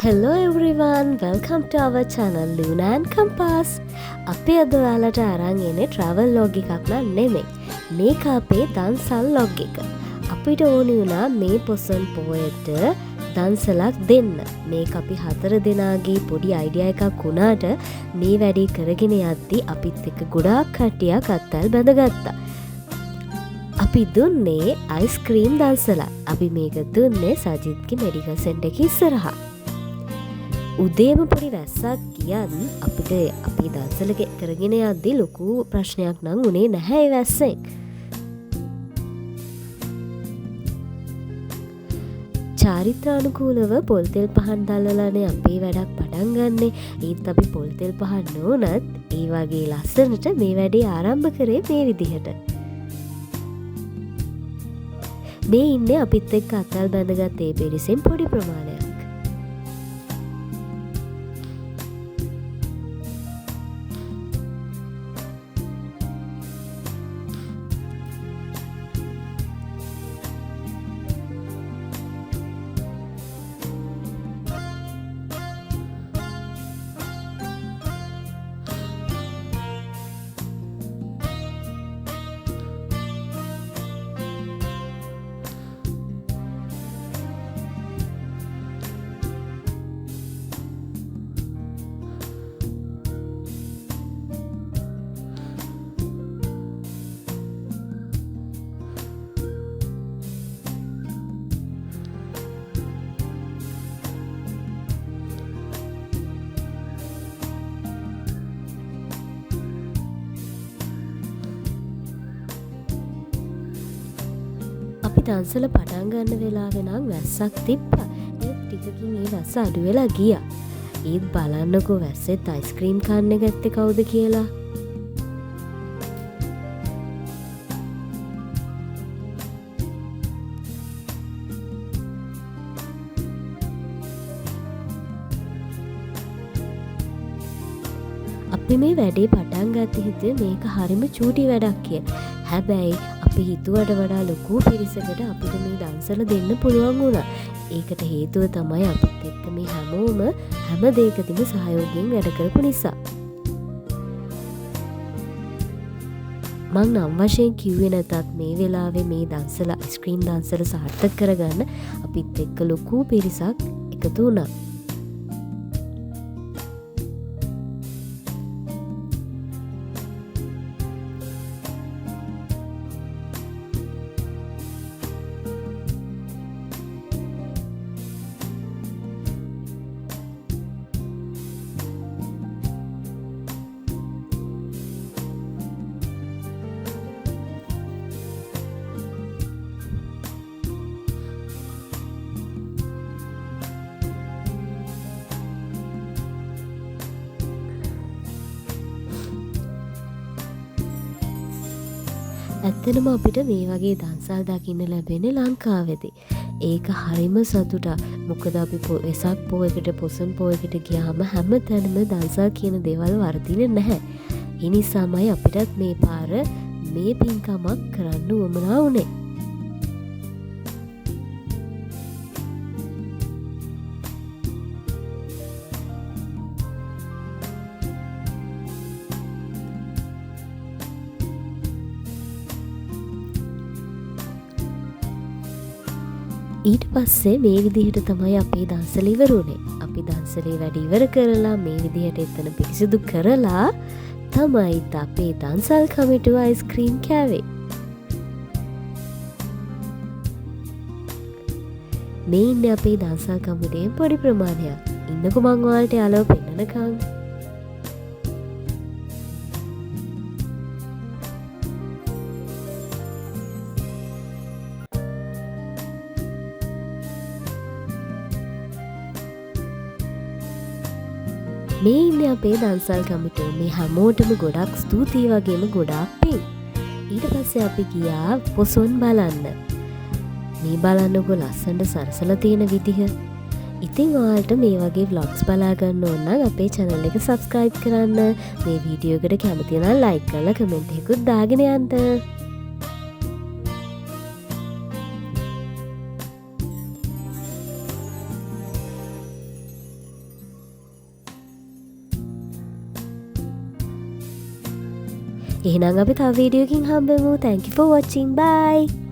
Hello everyone, welcome to our channel Luna and Compass. අපි අද ඔයාලට අරන් එන්නේ travel log එකක් නම් නෙමෙයි. මේක අපේ දන්සල් log එක. අපිට ඕනි වුණා මේ පොසොන් පොයට දන්සලක් දෙන්න. මේක අපි 4 දෙනාගේ පොඩි අයිඩියා එකක් වුණාට මේ වැඩේ කරගෙන යද්දි අපිත් එක්ක ගොඩාක් කට්ටියක් අත්වල් බැඳගත්තා. අපි දුන්නේ අයිස්ක්‍රීම් දන්සලක්. අපි මේක දුන්නේ සජිත්ගේ මෙඩිකල් සෙන්ටර් එකේ ඉස්සරහා. උදේම පොඩි වැස්සක් කියන් අපිට අපි දන්සල කරගෙන යද්දි ලොකු ප්‍රශ්නයක් නම් උනේ නැහැ ඒ වැස්සෙන්. චාරිත්‍රානුකූලව පොල්තෙල් පහන් දැල්වලානේ අපේ වැඩක් පටන් ගන්නෙ. ඒත් අපි පොල්තෙල් පහන් නොනත් ඒ වගේ ලස්සනට මේ වැඩේ ආරම්භ කරේ මේ විදිහට. මේ ඉන්නේ අපිත් එක්ක අතල් බැඳගත් ඒ පිරිසෙන් පොඩි ප්‍රමාණයක්. අපි දන්සල පටන් ගන්න වෙලාවෙ නම් වැස්සක් තිබ්බා. ඒත් ටිකකින් ඒ වැස්ස අඩු වෙලා ගියා. ඒත් බලන්නකෝ වැස්සෙත් අයිස්ක්‍රීම් කන්න ගත්තේ කවුද කියලා. අපි මේ වැඩේ පටන් ගත්තේ හිතුවේ මේක හරිම චූටි වැඩක් කියලා. හැබැයි අපි හිතුවට වඩා ලොකු පිරිසකට අපිට මේ දන්සල දෙන්න පුළුවන් වුණා. ඒකට හේතුව තමයි අපිත් එක්ක මේ හැමෝම හැම දෙයකදීම සහයෝගයෙන් වැඩ කරපු නිසා. මං නම් වශයෙන් කිව්වේ නැතත් මේ වෙලාවේ මේ දන්සල අයිස්ක්‍රීම් දන්සල සාර්ථක කරගන්න අපිත් එක්ක ලොකු පිරිසක් එකතු වුණා. ඇත්තනම අපිට මේ වගේ දන්සල් දකින්න ලැබෙන්නේ ලංකාවේදී. ඒක හරිම සතුටක්. මොකද අපි වෙසක් පොයකට පොසොන් පොයකට ගියාම හැම තැනම දන්සල් කියන දේවල් වර්ධින්නේ නැහැ. ඒ නිසාමයි අපිටත් මේ පාර මේ පින්කමක් කරන්න උවමනා වුණේ. ඊට පස්සේ මේ විදිහට තමයි අපේ දන්සල ඉවර වුණේ. අපි දන්සලේ වැඩ ඉවර කරලා මේ විදිහට එතන පිරිසිදු කරලා තමයි අපේ දන්සල් කමිටුව අයිස්ක්‍රීම් කෑවේ. මේ ඉන්නේ අපේ දන්සල් කමිටුවේ පොඩි ප්‍රමාණයක්. ඉන්නකො මං ඔයාලට යාළුවෝ පෙන්නනකම්. මේ ඉන්නේ අපේ දන්සල් කමිටුව. මේ හැමෝටම ගොඩක් ස්තුතියි වගේම ගොඩාක් පිං. ඊට පස්සේ අපි ගියා පොසොන් බලන්න. මේ බලන්නකො ලස්සනට සරසලා තියෙන විදිහ. ඉතින් ඔයාලට මේ වගේ vlogs බලා ගන්න ඕන නම් අපේ channel එක subscribe කරන්න. මේ වීඩියෝ එකට කැමති නම් like කරලා comment එකකුත් දාගෙන යන්න. එහෙනම් අපි තව වීඩියෝකින් හම්බෙමු. Thank you for watching. Bye.